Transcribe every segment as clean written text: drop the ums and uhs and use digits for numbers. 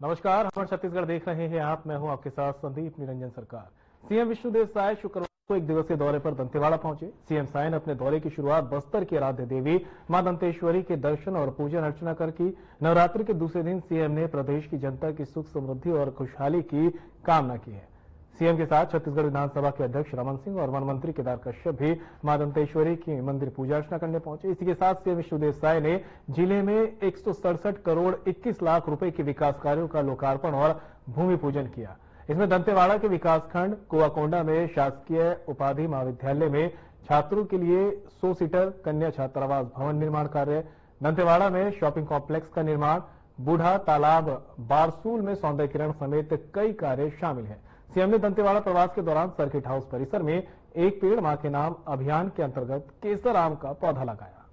नमस्कार, हमारे छत्तीसगढ़ देख रहे हैं आप। मैं हूं आपके साथ संदीप निरंजन सरकार। सीएम विष्णुदेव साय शुक्रवार को एक दिवसीय दौरे पर दंतेवाड़ा पहुंचे। सीएम साय ने अपने दौरे की शुरुआत बस्तर की आराध्य देवी मां दंतेश्वरी के दर्शन और पूजन अर्चना कर की। नवरात्रि के दूसरे दिन सीएम ने प्रदेश की जनता की सुख समृद्धि और खुशहाली की कामना की है। सीएम के साथ छत्तीसगढ़ विधानसभा के अध्यक्ष रमन सिंह और वन मंत्री केदार कश्यप भी मां दंतेश्वरी की मंदिर पूजा अर्चना करने पहुंचे। इसी के साथ सीएम विष्णुदेव साय ने जिले में 167 करोड़ 21 लाख रुपए के विकास कार्यों का लोकार्पण और भूमि पूजन किया। इसमें दंतेवाड़ा के विकासखंड कुआकोंडा में शासकीय उपाधि महाविद्यालय में छात्रों के लिए 100 सीटर कन्या छात्रावास भवन निर्माण कार्य, दंतेवाड़ा में शॉपिंग कॉम्प्लेक्स का निर्माण, बूढ़ा तालाब बारसूल में सौंदर्यीकरण समेत कई कार्य शामिल हैं। सीएम ने दंतेवाड़ा प्रवास के दौरान सर्किट हाउस परिसर में एक पेड़ मां के नाम अभियान के अंतर्गत केसर आम का पौधा लगाया।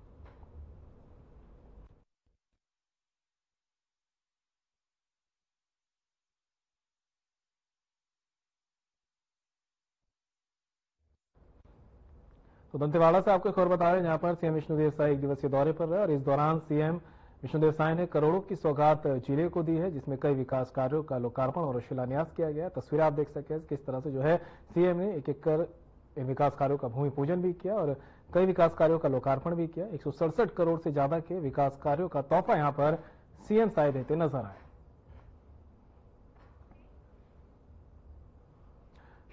तो दंतेवाड़ा से आपको खबर बता रहे हैं, जहां पर सीएम विष्णुदेव साय एक दिवसीय दौरे पर रहे और इस दौरान सीएम विष्णुदेव साय ने करोड़ों की सौगात जिले को दी है, जिसमें कई विकास कार्यों का लोकार्पण और शिलान्यास किया गया। तस्वीरें आप देख सकते हैं किस तरह से जो है सीएम ने एक एक कर इन विकास कार्यों का भूमि पूजन भी किया और कई विकास कार्यों का लोकार्पण भी किया। 167 करोड़ से ज्यादा के विकास कार्यों का तोहफा यहां पर सीएम साय देते नजर आए।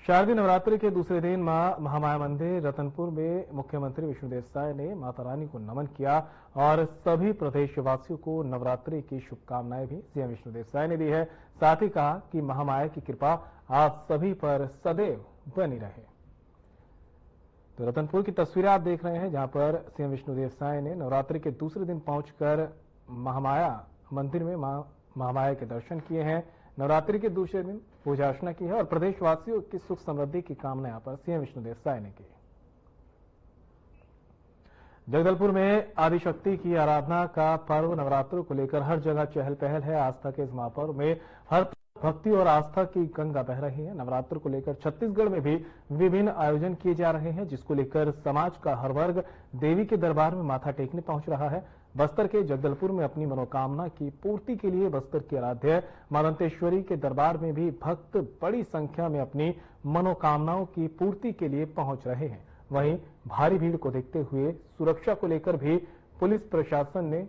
शारदीय नवरात्रि के दूसरे दिन मां महामाया मंदिर रतनपुर में मुख्यमंत्री विष्णुदेव साय ने माता रानी को नमन किया और सभी प्रदेशवासियों को नवरात्रि की शुभकामनाएं भी सीएम विष्णुदेव साय ने दी है। साथ ही कहा कि महामाया की कृपा आप सभी पर सदैव बनी रहे। तो रतनपुर की तस्वीरें आप देख रहे हैं, जहां पर सीएम विष्णुदेव साय ने नवरात्रि के दूसरे दिन पहुंचकर महामाया मंदिर में मां महामाया के दर्शन किए हैं। नवरात्रि के दूसरे दिन पूजा अर्चना की है और प्रदेशवासियों की सुख समृद्धि की कामना यहां पर सीएम विष्णुदेव साय ने की। जगदलपुर में आदिशक्ति की आराधना का पर्व नवरात्रि को लेकर हर जगह चहल पहल है। आस्था के इस महापर्व में हर भक्ति और आस्था की गंगा बह रही है। नवरात्र को लेकर छत्तीसगढ़ में भी विभिन्न आयोजन किए जा रहे हैं, जिसको लेकर समाज का हर वर्ग देवी के दरबार में माथा टेकने पहुंच रहा है। बस्तर के जगदलपुर में अपनी मनोकामना की पूर्ति के लिए बस्तर की आराध्य मां दंतेश्वरी के दरबार में भी भक्त बड़ी संख्या में अपनी मनोकामनाओं की पूर्ति के लिए पहुंच रहे हैं। वहीं भारी भीड़ को देखते हुए सुरक्षा को लेकर भी पुलिस प्रशासन ने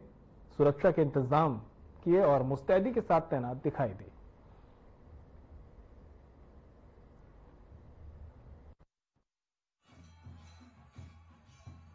सुरक्षा के इंतजाम किए और मुस्तैदी के साथ तैनात दिखाई दी।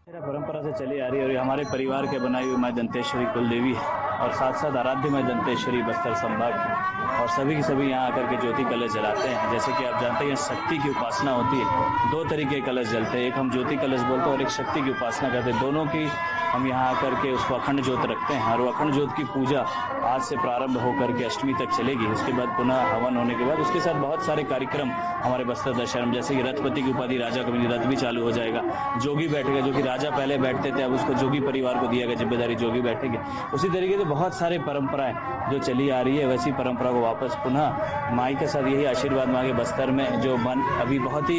परंपरा से चली आ रही है और हमारे परिवार के बनाई हुई मां दंतेश्वरी कुलदेवी है और साथ साथ आराध्य मां दंतेश्वरी बस्तर संभाग की और सभी की सभी यहाँ आकर के ज्योति कलश जलाते हैं। जैसे कि आप जानते हैं शक्ति की उपासना होती है, दो तरीके कलश जलते हैं, एक हम ज्योति कलश बोलते हैं और एक शक्ति की उपासना करते हैं। दोनों की हम यहाँ आकर के उसको अखंड ज्योत रखते हैं और वो अखंड ज्योत की पूजा आज से प्रारंभ होकर के अष्टमी तक चलेगी। उसके बाद पुनः हवन होने के बाद उसके साथ बहुत सारे कार्यक्रम हमारे बस्तर दशहरा में, जैसे कि रथपति की उपाधि राजा का रथ भी चालू हो जाएगा। जोगी बैठेगा, जो कि राजा पहले बैठते थे, अब उसको जोगी परिवार को दिया गया जिम्मेदारी, जोगी बैठेंगे। उसी तरीके से बहुत सारे परंपराएं जो चली आ रही है, वैसी परंपरा को वापस पुनः माई के साथ यही आशीर्वाद मांगे। बस्तर में जो मन अभी बहुत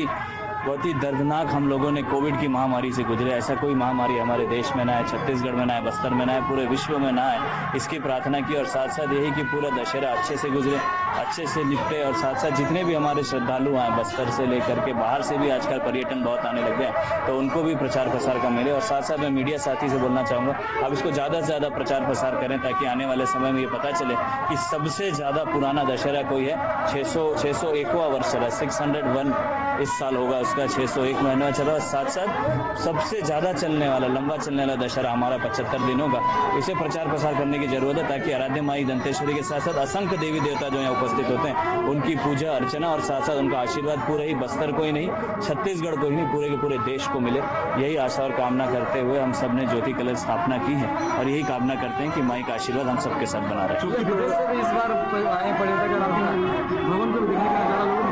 ही दर्दनाक हम लोगों ने कोविड की महामारी से गुजरे, ऐसा कोई महामारी हमारे देश में ना है, छत्तीसगढ़ में ना है, बस्तर में ना है, पूरे विश्व में ना है, इसकी प्रार्थना की। और साथ साथ यही कि पूरा दशहरा अच्छे से गुजरे, अच्छे से निपटे और साथ साथ जितने भी हमारे श्रद्धालु आए बस्तर से लेकर के बाहर से भी आजकल पर्यटन बहुत आने लग गया, तो उनको भी प्रचार प्रसार का मिले। और साथ साथ मैं मीडिया साथी से बोलना चाहूंगा, अब इसको ज्यादा से ज्यादा प्रचार प्रसार करें ताकि आने वाले समय में ये पता चले कि सबसे ज्यादा पुराना दशहरा कोई है। 601वां वर्ष चला, 601 इस साल होगा उसका, 601 महीना चला। साथ साथ सबसे ज्यादा चलने वाला, लंबा चलने वाला दशहरा हमारा 75 दिनों का। इसे प्रचार प्रसार करने की जरूरत है ताकि आराध्य माई दंतेश्वरी के साथ साथ असंख्य देवी देवता जो यहाँ उपस्थित होते हैं उनकी पूजा अर्चना और साथ साथ उनका आशीर्वाद पूरे ही बस्तर को ही नहीं, छत्तीसगढ़ को ही नहीं, पूरे के पूरे देश को मिले। यही आशा और कामना करते हुए हम सब ने ज्योति कलश स्थापना की है और यही कामना करते हैं कि माई का आशीर्वाद हम सबके साथ बना रहे।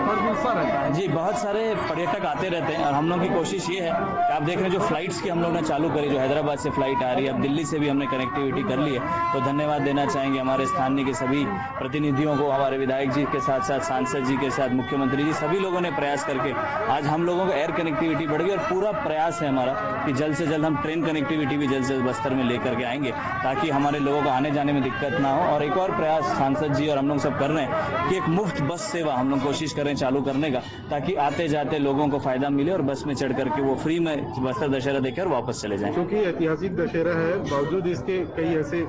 हर दिन उत्साह रहता है। जी, बहुत सारे पर्यटक आते रहते हैं और हम लोग की कोशिश ये है कि आप देख रहे हैं जो फ्लाइट्स की हम लोग ने चालू करी, जो हैदराबाद से फ्लाइट आ रही है, अब दिल्ली से भी हमने कनेक्टिविटी कर ली है, तो धन्यवाद देना चाहेंगे हमारे स्थानीय के सभी प्रतिनिधियों को, हमारे विधायक जी के साथ साथ सांसद जी के साथ मुख्यमंत्री जी, सभी लोगों ने प्रयास करके आज हम लोगों को एयर कनेक्टिविटी बढ़ गई और पूरा प्रयास है हमारा कि जल्द से जल्द हम ट्रेन कनेक्टिविटी भी जल्द से जल्द बस्तर में लेकर के आएंगे ताकि हमारे लोगों को आने जाने में दिक्कत ना हो। और एक और प्रयास सांसद जी और हम लोग सब कर रहे हैं कि एक मुफ्त बस सेवा हम लोग कोशिश कर रहे हैं चालू करने का, ताकि आते जाते लोगों को फायदा मिले और बस में चढ़ करके वो फ्री में बस्तर दशहरा देखकर वापस चले जाएं। क्योंकि ऐतिहासिक दशहरा है, बावजूद इसके कई ऐसे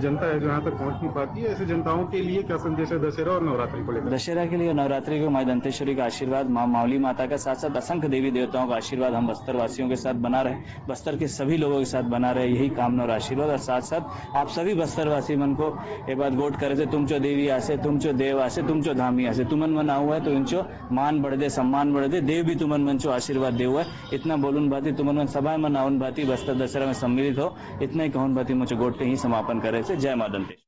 जनता है जो यहाँ तक पहुँच नहीं पाती है, ऐसे जनताओं के लिए क्या संदेश है दशहरा और नवरात्रि को लेकर? दशहरा के लिए, नवरात्रि को माँ दंतेश्वरी का आशीर्वाद, माँ मावली माता का, साथ साथ असंख्य देवी देवताओं का आशीर्वाद हम बस्तर वासियों के साथ बना रहे, बस्तर के सभी लोगों के साथ बना रहे, यही कामना और आशीर्वाद। और साथ साथ आप सभी बस्तर वासी मन को एक बात गोट करे थे, तुम चो देवी आसे, तुम चो देव आसे, तुम चो धामी आसे, तुमन मन हुआ है तो इनचो मान बढ़ दे, सम्मान बढ़ दे, देव भी तुमन मन चो आशीर्वाद दे हुआ है। इतना बोलून भाती तुमन मन सभा मन आउन भाती बस्तर दशहरा में सम्मिलित हो, इतना ही कहून भाती मुझे गोट के ही समापन करे से। जय मां दंतेश्वरी।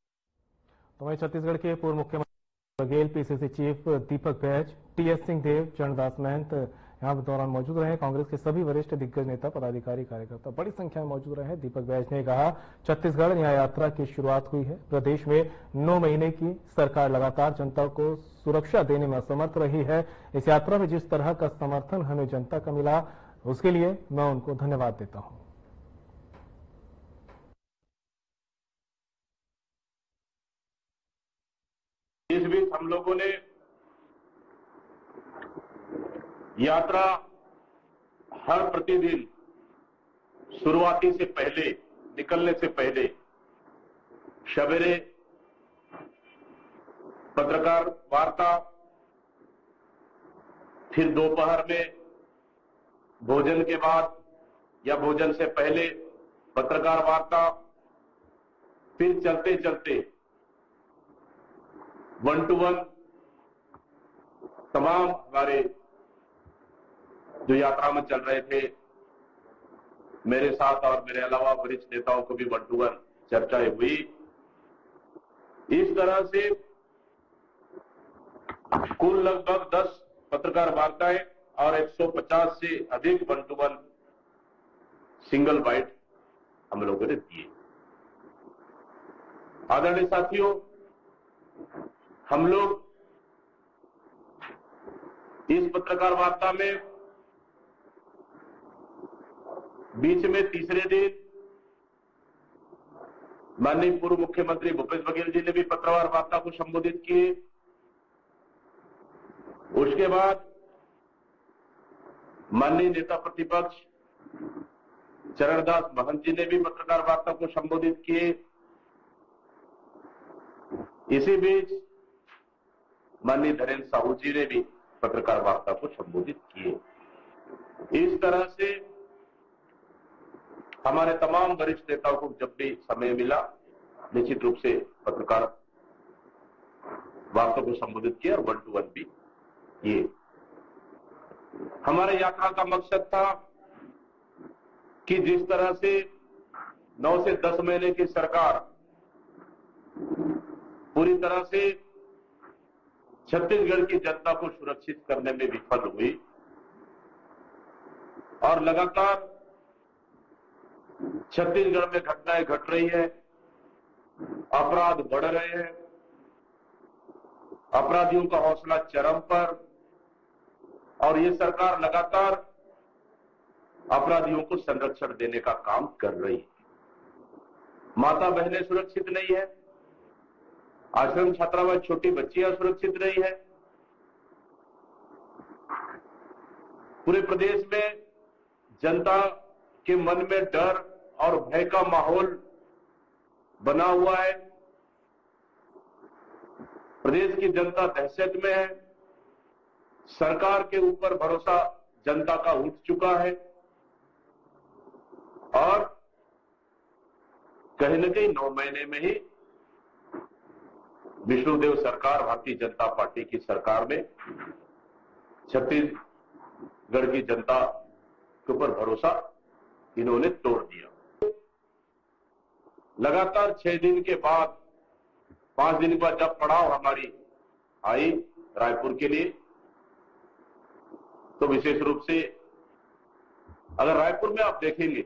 तो वहीं छत्तीसगढ़ के पूर्व मुख्यमंत्री Baghel, PCC chief Deepak Baij, TS Singhdeo, Charandas Mahant यहाँ पर दौरान मौजूद रहे। कांग्रेस के सभी वरिष्ठ दिग्गज नेता, पदाधिकारी, कार्यकर्ता बड़ी संख्या में मौजूद रहे। दीपक बैज ने कहा, छत्तीसगढ़ न्याय यात्रा की शुरुआत हुई है। प्रदेश में 9 महीने की सरकार लगातार जनता को सुरक्षा देने में असमर्थ रही है। इस यात्रा में जिस तरह का समर्थन हमें जनता का मिला, उसके लिए मैं उनको धन्यवाद देता हूं। इस बीच हम लोगों ने यात्रा हर प्रतिदिन शुरुआती से पहले, निकलने से पहले सवेरे पत्रकार वार्ता, फिर दोपहर में भोजन के बाद या भोजन से पहले पत्रकार वार्ता, फिर चलते चलते 1-to-1 तमाम हमारे जो यात्रा में चल रहे थे मेरे साथ और मेरे अलावा वरिष्ठ नेताओं को भी 1-to-1 चर्चाएं हुई। इस तरह से कुल लगभग 10 पत्रकार वार्ताएं और 150 से अधिक 1-to-1 सिंगल बाइट हम लोगों ने दिए। आदरणीय साथियों, हम लोग इस पत्रकार वार्ता में बीच में तीसरे दिन माननीय पूर्व मुख्यमंत्री भूपेश बघेल जी ने भी पत्रकार वार्ता को संबोधित किए। उसके बाद माननीय नेता प्रतिपक्ष चरणदास महंत जी ने भी पत्रकार वार्ता को संबोधित किए। इसी बीच माननीय धीरेन्द्र साहू जी ने भी पत्रकार वार्ता को संबोधित किए। इस तरह से हमारे तमाम वरिष्ठ नेताओं को जब भी समय मिला निश्चित रूप से पत्रकार वार्ता को संबोधित किया और 1-to-1 भी किए। हमारे यात्रा का मकसद था कि जिस तरह से 9 से 10 महीने की सरकार पूरी तरह से छत्तीसगढ़ की जनता को सुरक्षित करने में विफल हुई और लगातार छत्तीसगढ़ में घटनाएं घट रही है, अपराध बढ़ रहे हैं, अपराधियों का हौसला चरम पर, और ये सरकार लगातार अपराधियों को संरक्षण देने का काम कर रही है। माता बहनें सुरक्षित नहीं है, आश्रम छात्रावास छोटी बच्चियां सुरक्षित नहीं है। पूरे प्रदेश में जनता के मन में डर और भय का माहौल बना हुआ है। प्रदेश की जनता दहशत में है। सरकार के ऊपर भरोसा जनता का उठ चुका है और कहीं न कहीं 9 महीने में ही विष्णुदेव सरकार, भारतीय जनता पार्टी की सरकार में छत्तीसगढ़ की जनता के ऊपर भरोसा इन्होंने तोड़ दिया। लगातार 6 दिन के बाद, 5 दिन के बाद जब पड़ाव हमारी आई रायपुर के लिए, तो विशेष रूप से अगर रायपुर में आप देखेंगे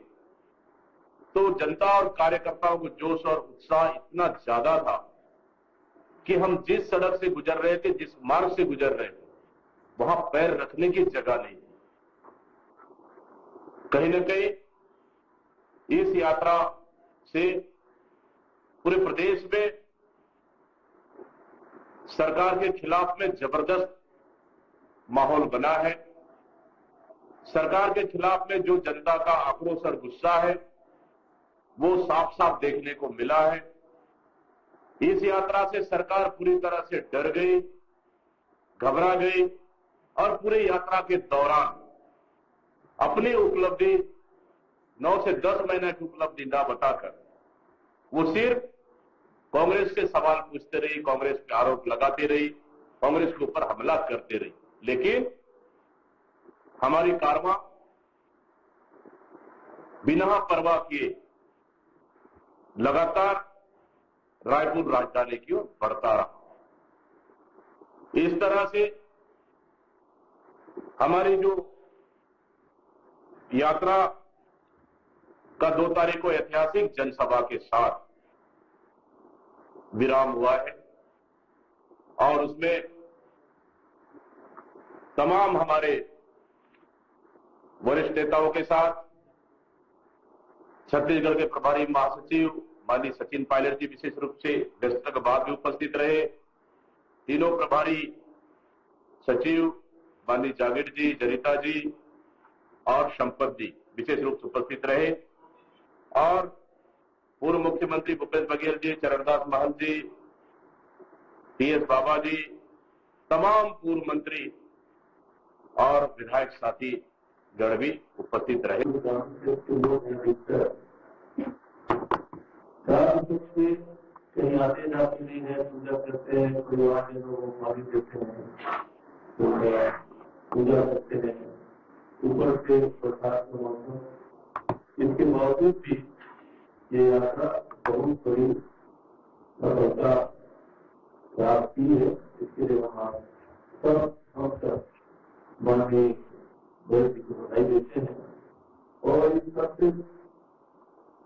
तो जनता और कार्यकर्ताओं को जोश और उत्साह इतना ज्यादा था कि हम जिस सड़क से गुजर रहे थे, जिस मार्ग से गुजर रहे थे, वहां पैर रखने की जगह नहीं थी। कहीं न कहीं इस यात्रा से पूरे प्रदेश में सरकार के खिलाफ में जबरदस्त माहौल बना है। सरकार के खिलाफ में जो जनता का आक्रोश और गुस्सा है वो साफ साफ देखने को मिला है। इस यात्रा से सरकार पूरी तरह से डर गई, घबरा गई और पूरे यात्रा के दौरान अपनी उपलब्धि 9 से 10 महीने की उपलब्धि ना बताकर वो सिर्फ कांग्रेस से सवाल पूछते रही, कांग्रेस पे आरोप लगाती रही, कांग्रेस के ऊपर हमला करते रही। लेकिन हमारी कारवां बिना परवाह किए लगातार रायपुर राजधानी की ओर बढ़ता रहा। इस तरह से हमारी जो यात्रा का 2 तारीख को ऐतिहासिक जनसभा के साथ विराम हुआ है और उसमें तमाम हमारे वरिष्ठ नेताओं के साथ छत्तीसगढ़ के प्रभारी महासचिव माननीय सचिन पायलट जी विशेष रूप से व्यस्तता के बाद भी उपस्थित रहे। तीनों प्रभारी सचिव माननीय जागीर जी, जरिता जी और संपत जी विशेष रूप से उपस्थित रहे और पूर्व मुख्यमंत्री भूपेश बघेल जी, चरणदास महल जी, टीएस बाबा जी, तमाम पूर्व मंत्री और विधायक साथी गण भी उपस्थित रहे। कहीं आते जाते नहीं है, पूजा करते हैं, परिवार के लोग पानी देते हैं, तो पूजा करते हैं, ऊपर से प्रसाद का मौसम। इसके बावजूद भी ये यात्रा बहुत बड़ी सफलता प्राप्त की है। इसके लिए हम सब माननीय जी को बधाई देते हैं और इस सबसे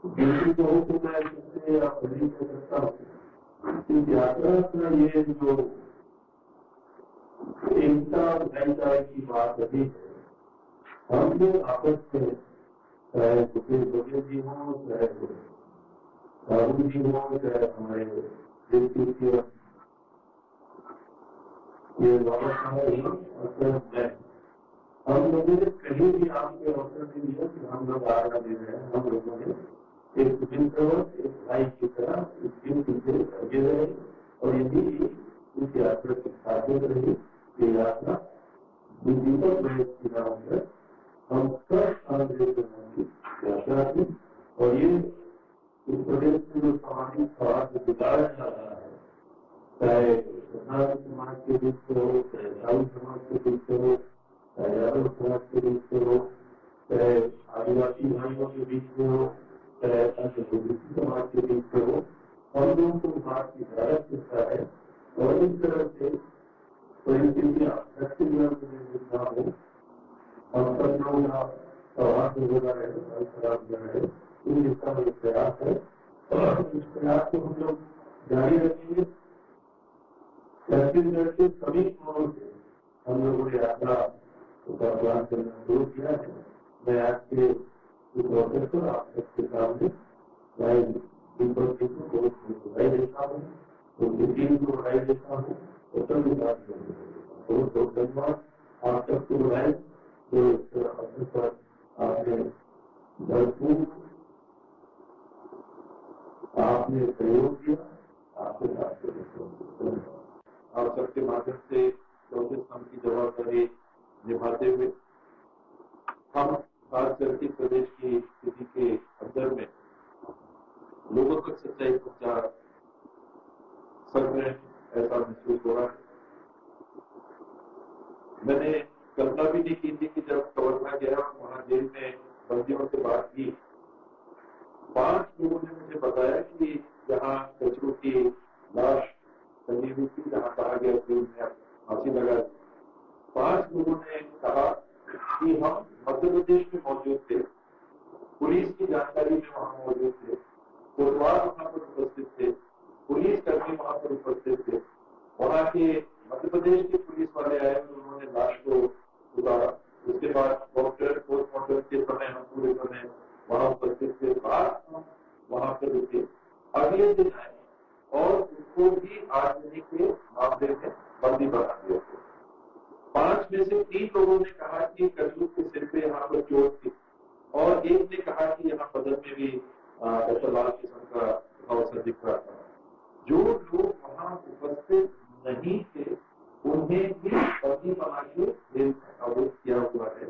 गिनती को मैं इससे बड़ी कर सकता हूँ। इस यात्रा का ये जो एकता भाईचारे की बात रही है, हम लोग आपस में चाहे भूपेश बघेल जी हों, चाहे राहुल जी हों, चाहे हमारे ये बाबा साहब, हम लोगों ने कहीं भी आपके अवसर नहीं दिया कि हम लोग आगे दे रहे हैं। हम लोगों ने एक एक भाई की तरह इस दिन पीछे लगे रहे और यही इस यात्रा की खासियत रही। ये यात्रा दीपक प्रदेश के नाम पर हम सब आंदोलन की यात्रा थी और ये इस प्रदेश में जो सामाजिक सवाल बिताया जा रहा है, चाहे समाज के बीच से हो, चाहे साहू समाज के बीच से हो, चाहे यादव समाज के बीच से हो, चाहे आदिवासी भाइयों के बीच में हो, चाहे समाज के बीच से हो, हम लोगों को बात की भारत करता है और इस तरह से परिस्थितियां हो, हम सब लोग प्रभाव हो रहा है, खराब हो रहा है, इन दिशा में प्रयास है और इस प्रयास को हम लोग जारी रखेंगे। छत्तीसगढ़ के सभी कोणों से हम लोगों ने यात्रा का प्लान करना शुरू किया है। मैं आज के इस अवसर पर आप सबके सामने मैं दीपक जी को बहुत बधाई देता हूँ, उनकी टीम को बधाई देता हूँ और सभी बात बहुत बहुत धन्यवाद। आप सबको बधाई जो इस अवसर पर आपने भरपूर आपने सहयोग किया, आपके साथ आप सबके माध्यम से चौथे स्तंभ की जवाबदारी निभाते हुए हम खास करके प्रदेश की स्थिति के अंदर में लोगों तक सच्चाई पहुंचा सक रहे हैं, ऐसा महसूस हो रहा है। मैंने कल्पना भी नहीं की थी कि जब कवर्धा गया वहां जेल में बंदियों से बात की, 5 लोगों ने मुझे बताया कि जहाँ कचरू की लाश संजीवी थी, जहाँ कहा गया कि उन्हें फांसी लगा, 5 लोगों ने कहा कि हम मध्य प्रदेश में मौजूद थे, पुलिस की जानकारी में वहां मौजूद थे, कोतवाल वहां पर उपस्थित थे, पुलिस कर्मी वहां पर उपस्थित थे, वहां के मध्य प्रदेश के पुलिस वाले आए, उन्होंने लाश को उतारा। उसके बाद डॉक्टर पोस्टमार्टम के समय हम पूरे समय वहां उपस्थित थे। बाद हम वहां पर रुके, अगले दिन आए और उसको भी आगजनी के मामले में बंदी बना दिया। 5 में से 3 लोगों ने कहा कि कजू के सिर पे यहाँ पर चोट थी और एक ने कहा कि यहाँ बदन में भी ऐसा लाल किस्म का अवसर दिख रहा था। जो लोग वहां उपस्थित नहीं थे उन्हें भी बंदी बना के जेल में आरोप किया हुआ है।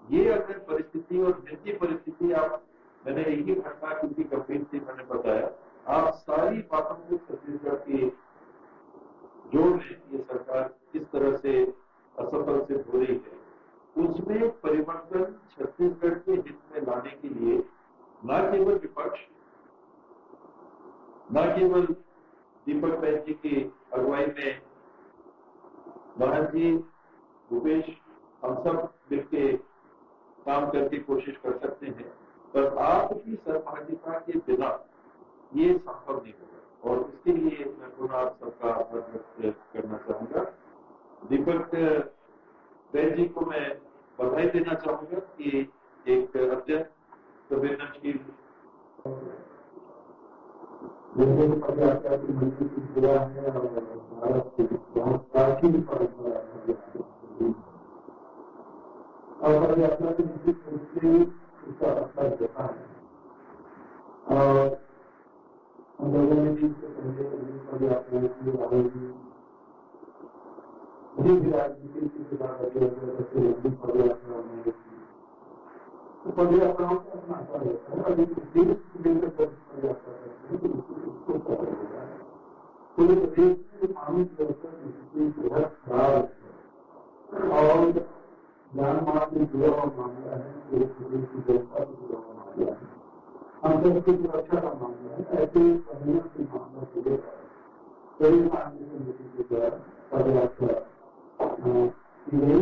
ये अगर परिस्थिति और निजी परिस्थिति आप, मैंने यही घटना क्योंकि गंभीर थी, मैंने बताया, आप सारी बातों को छत्तीसगढ़ की जो ये सरकार किस तरह से असफल से हो रही है, उसमें परिवर्तन छत्तीसगढ़ के हित में लाने के लिए न केवल विपक्ष, न केवल दीपक बैन जी की अगुवाई में महंत जी, भूपेश, हम सब मिलकर काम करके कोशिश कर सकते हैं, पर आपकी सहभागिता के बिना ये संभव नहीं होगा। और इसके लिए मैं पुनः आप सबका आभार व्यक्त करना चाहूंगा। दीपक बैन जी को मैं बधाई देना चाहूंगा कि एक अत्यंत संवेदनशील की मंत्री की सेवा है और भारत की बहुत प्राचीन परंपरा और यात्रा के निश्चित रूप से इसका असर होता है। और हम लोगों ने भी इससे पहले पद यात्रा की आयोजन भी राजनीति की लंबी पद यात्रा की, तो पद यात्राओं का अपना असर होता है। अभी देश को लेकर पद यात्रा करते हैं तो उसको असर होता है। पूरे प्रदेश में कानून व्यवस्था की स्थिति बहुत खराब है और जान माल से जुड़ा हुआ मामला है, पूरे प्रदेश की व्यवस्था से जुड़ा हुआ मामला है, हम सबकी सुरक्षा का मामला है। ऐसे अभिनव के मामला को लेकर कई मामले समिति के द्वारा पद यात्रा की गई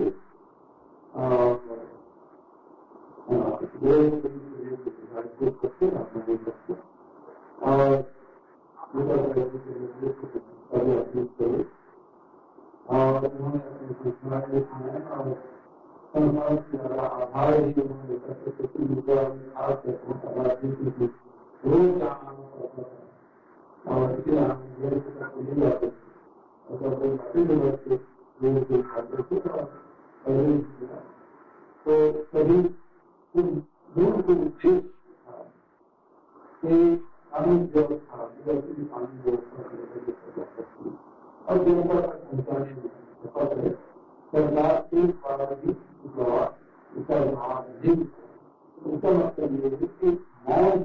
और उन्होंने अपने सूचना के समय और संसार से ज्यादा आभार ही उन्होंने करते थे मुद्दा खास करके रोज जाना पड़ता था और इसलिए हम जाते थे और कोई बातें बच्चे लोगों को खाते थे तो सभी दूर को उद्देश्य था कि कानून व्यवस्था कानून व्यवस्था और जनता तक पहुंचाने में सरकार एक बार भी उसका जवाब नहीं, उसका मतलब ये है कि मौज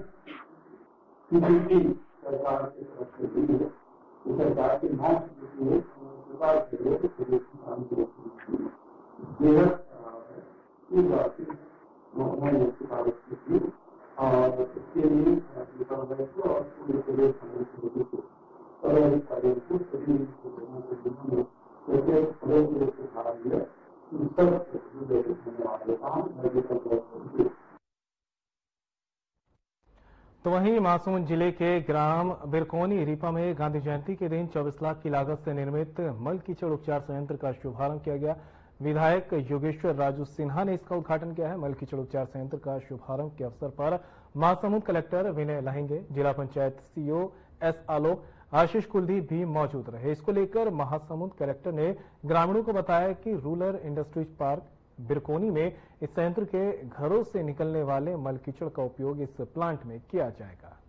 किसी भी सरकार की तरफ से नहीं है, उस सरकार की मौज किसी है सरकार के लिए प्रदेश की काम बेहद इस बात की उन्होंने सिफारिश की थी और इसके लिए और पूरे प्रदेश कांग्रेस को पदाधिकारियों को सभी लोगों को जिन्होंने प्रत्येक पदों के लिए भाग लिया उन सब धन्यवाद देता हूँ। तो वहीं महासमुंद जिले के ग्राम बिरकोनी रीपा में गांधी जयंती के दिन 24 लाख की लागत से निर्मित मल कीचड़ उपचार संयंत्र का शुभारंभ किया गया। विधायक योगेश्वर राजू सिन्हा ने इसका उद्घाटन किया है। मल कीचड़ उपचार संयंत्र का शुभारंभ के अवसर पर महासमुंद कलेक्टर विनय लहेंगे, जिला पंचायत सीईओ एस आलोक, आशीष कुलदीप भी मौजूद रहे। इसको लेकर महासमुंद कलेक्टर ने ग्रामीणों को बताया कि रूरल इंडस्ट्रीज पार्क बिरकोनी में इस संयंत्र के घरों से निकलने वाले मल कीचड़ का उपयोग इस प्लांट में किया जाएगा।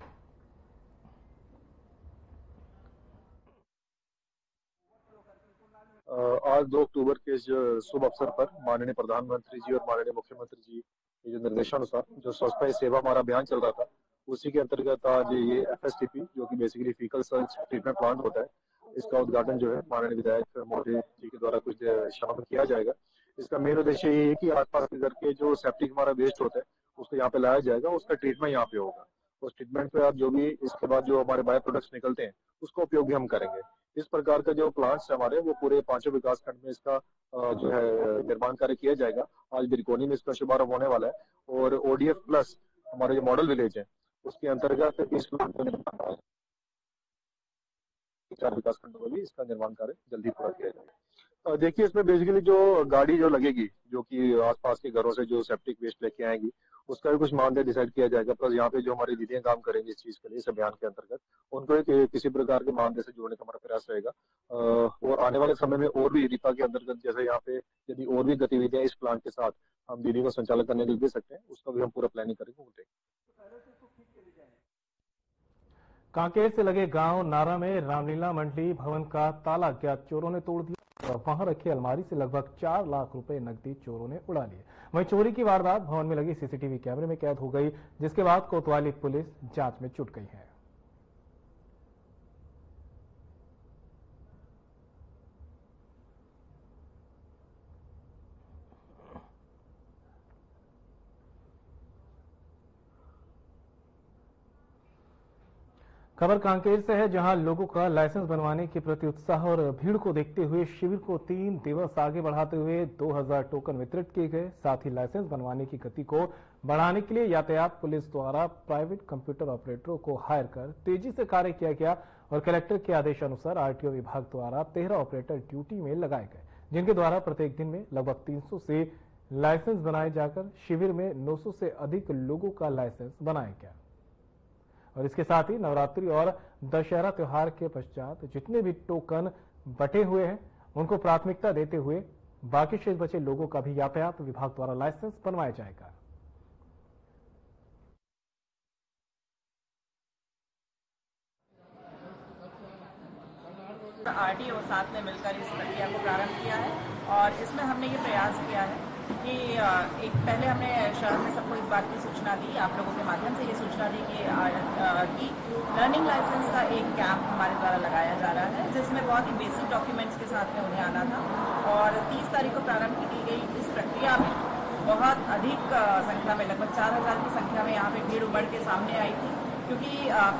आज 2 अक्टूबर के शुभ अवसर पर माननीय प्रधानमंत्री जी और माननीय मुख्यमंत्री जी के जो निर्देशानुसार जो स्वच्छता ही सेवा हमारा अभियान चल रहा था, उसी के अंतर्गत आज ये FSTP जो कि basically faecal search treatment plant होता है, इसका उद्घाटन जो है माननीय विधायक महोदय जी के द्वारा कुछ शाम में किया जाएगा। इसका मेन उद्देश्य ये है कि आसपास के घर के जो सेप्टिक हमारा वेस्ट होता है उसको यहाँ पे लाया जाएगा, उसका ट्रीटमेंट यहाँ पे होगा। उस ट्रीटमेंट पे आप जो भी इसके बाद जो हमारे बायो प्रोडक्ट्स निकलते हैं उसका उपयोग भी हम करेंगे। इस प्रकार का जो प्लांट्स है हमारे, वो पूरे 5 विकास खंड में इसका जो है निर्माण कार्य किया जाएगा। आज बिरकोनी में इसका शुभारंभ होने वाला है और ODF प्लस हमारे जो मॉडल विलेज है उसके अंतर्गत इस 4 विकास खंडों में भी इसका निर्माण कार्य जल्दी पूरा किया जाएगा। देखिए, इसमें बेसिकली जो गाड़ी जो लगेगी, जो कि आसपास के घरों से जो सेप्टिक वेस्ट लेके आएंगी, उसका भी कुछ मानदेय डिसाइड किया जाएगा। प्लस यहाँ पे जो हमारी दीदियां काम करेंगी इस चीज के लिए, इस अभियान के अंतर्गत, उनको एक किसी प्रकार के मानदेय से जोड़ने का हमारा प्रयास रहेगा। और आने वाले समय में और भी दीपा के अंतर्गत जैसे यहाँ पे यदि और भी गतिविधियां इस प्लांट के साथ हम दीदी को संचालन करने के लिए दे सकते हैं, उसका भी हम पूरा प्लानिंग करेंगे। कांकेर से लगे गांव नारा में रामलीला मंडली भवन का ताला अज्ञात चोरों ने तोड़ दिया और वहां रखी अलमारी से लगभग 4 लाख रुपए नकदी चोरों ने उड़ा लिए। वहीं चोरी की वारदात भवन में लगी सीसीटीवी कैमरे में कैद हो गई, जिसके बाद कोतवाली पुलिस जांच में जुट गई है। खबर कांकेर से है, जहां लोगों का लाइसेंस बनवाने के प्रति उत्साह और भीड़ को देखते हुए शिविर को 3 दिवस आगे बढ़ाते हुए 2000 टोकन वितरित किए गए। साथ ही लाइसेंस बनवाने की गति को बढ़ाने के लिए यातायात पुलिस द्वारा प्राइवेट कंप्यूटर ऑपरेटरों को हायर कर तेजी से कार्य किया गया और कलेक्टर के आदेशानुसार RTO विभाग द्वारा 13 ऑपरेटर ड्यूटी में लगाए गए, जिनके द्वारा प्रत्येक दिन में लगभग 300 से लाइसेंस बनाए जाकर शिविर में 900 से अधिक लोगों का लाइसेंस बनाया गया। और इसके साथ ही नवरात्रि और दशहरा त्योहार के पश्चात जितने भी टोकन बटे हुए हैं उनको प्राथमिकता देते हुए बाकी शेष बचे लोगों का भी यातायात विभाग द्वारा लाइसेंस बनवाया जाएगा। RTO साथ में मिलकर इस प्रक्रिया को प्रारंभ किया है और इसमें हमने ये प्रयास किया है कि एक पहले हमने शहर में सबको इस बात की सूचना दी, आप लोगों के माध्यम से ये सूचना दी कि लर्निंग लाइसेंस का एक कैंप हमारे द्वारा लगाया जा रहा है, जिसमें बहुत ही बेसिक डॉक्यूमेंट्स के साथ में उन्हें आना था और 30 तारीख को प्रारंभ की गई। इस प्रक्रिया में बहुत अधिक संख्या में, लगभग 4000 की संख्या में यहाँ पे भीड़ उमड़ के सामने आई थी, क्योंकि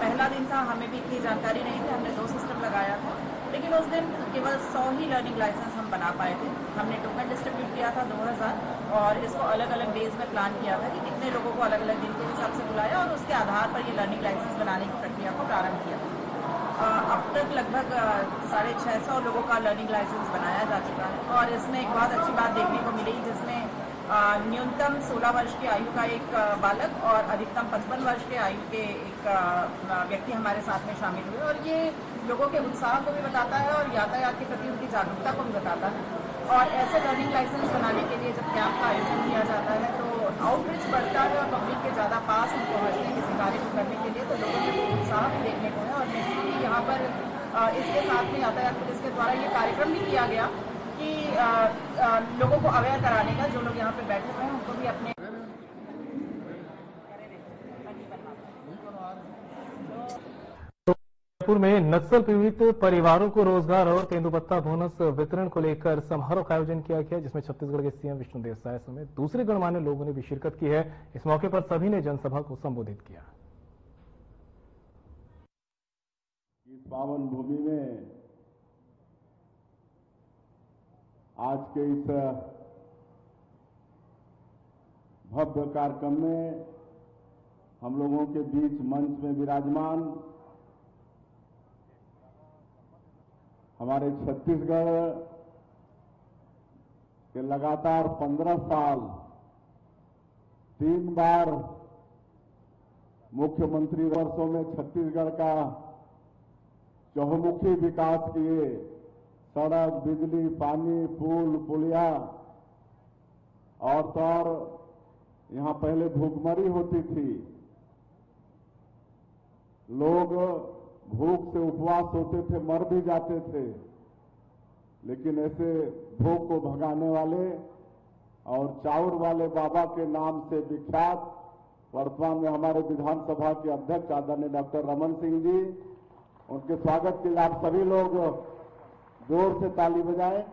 पहला दिन था, हमें भी इतनी जानकारी नहीं थी। हमने 2 सिस्टम लगाया था, लेकिन उस दिन केवल 100 ही लर्निंग लाइसेंस हम बना पाए थे। हमने टोकन डिस्ट्रीब्यूट किया था 2000 और इसको अलग अलग डेज में प्लान किया था कि कितने लोगों को अलग अलग दिन के हिसाब से बुलाया और उसके आधार पर ये लर्निंग लाइसेंस बनाने की प्रक्रिया को प्रारंभ किया था। अब तक लगभग 650 लोगों का लर्निंग लाइसेंस बनाया जा चुका है और इसमें एक बहुत अच्छी बात देखने को मिली, जिसमें न्यूनतम 16 वर्ष की आयु का एक बालक और अधिकतम 55 वर्ष के आयु के एक व्यक्ति हमारे साथ में शामिल हुए और ये लोगों के उत्साह को भी बताता है और यातायात के प्रति उनकी जागरूकता को भी बताता है। और ऐसे लर्निंग लाइसेंस बनाने के लिए जब कैंप का आयोजन किया जाता है तो आउटरीच बढ़ता है और पब्लिक के ज़्यादा पास हम पहुँचते हैं किसी कार्य को करने के लिए, तो लोगों में उत्साह भी देखने को है। और निश्चित ही यहाँ पर इसके साथ में यातायात पुलिस के द्वारा ये कार्यक्रम भी किया गया कि लोगों को अवेयर कराने का, जो लोग यहाँ पे बैठे हुए हैं उनको भी अपने जयपुर में नक्सल पीड़ित परिवारों को रोजगार और तेंदुपत्ता बोनस वितरण को लेकर समारोह का आयोजन किया गया, जिसमें छत्तीसगढ़ के CM विष्णुदेव साय समेत दूसरे गणमान्य लोगों ने भी शिरकत की है। इस मौके पर सभी ने जनसभा को संबोधित किया। इस पावन भूमि में आज के इस भव्य कार्यक्रम में हम लोगों के बीच मंच में विराजमान हमारे छत्तीसगढ़ के लगातार 15 साल 3 बार मुख्यमंत्री वर्षों में छत्तीसगढ़ का चहुमुखी विकास किए, सड़क, बिजली, पानी, पुल, पुलिया और तो और यहां पहले भूखमरी होती थी, लोग भूख से उपवास होते थे, मर भी जाते थे, लेकिन ऐसे भूख को भगाने वाले और चाउर वाले बाबा के नाम से विख्यात वर्तमान में हमारे विधानसभा के अध्यक्ष आदरणीय डॉक्टर रमन सिंह जी, उनके स्वागत के लिए आप सभी लोग जोर से ताली बजाएं।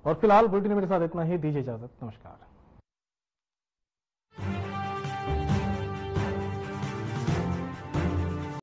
और फिलहाल बुलेटिन में मेरे साथ इतना ही, दीजिए इजाजत, नमस्कार।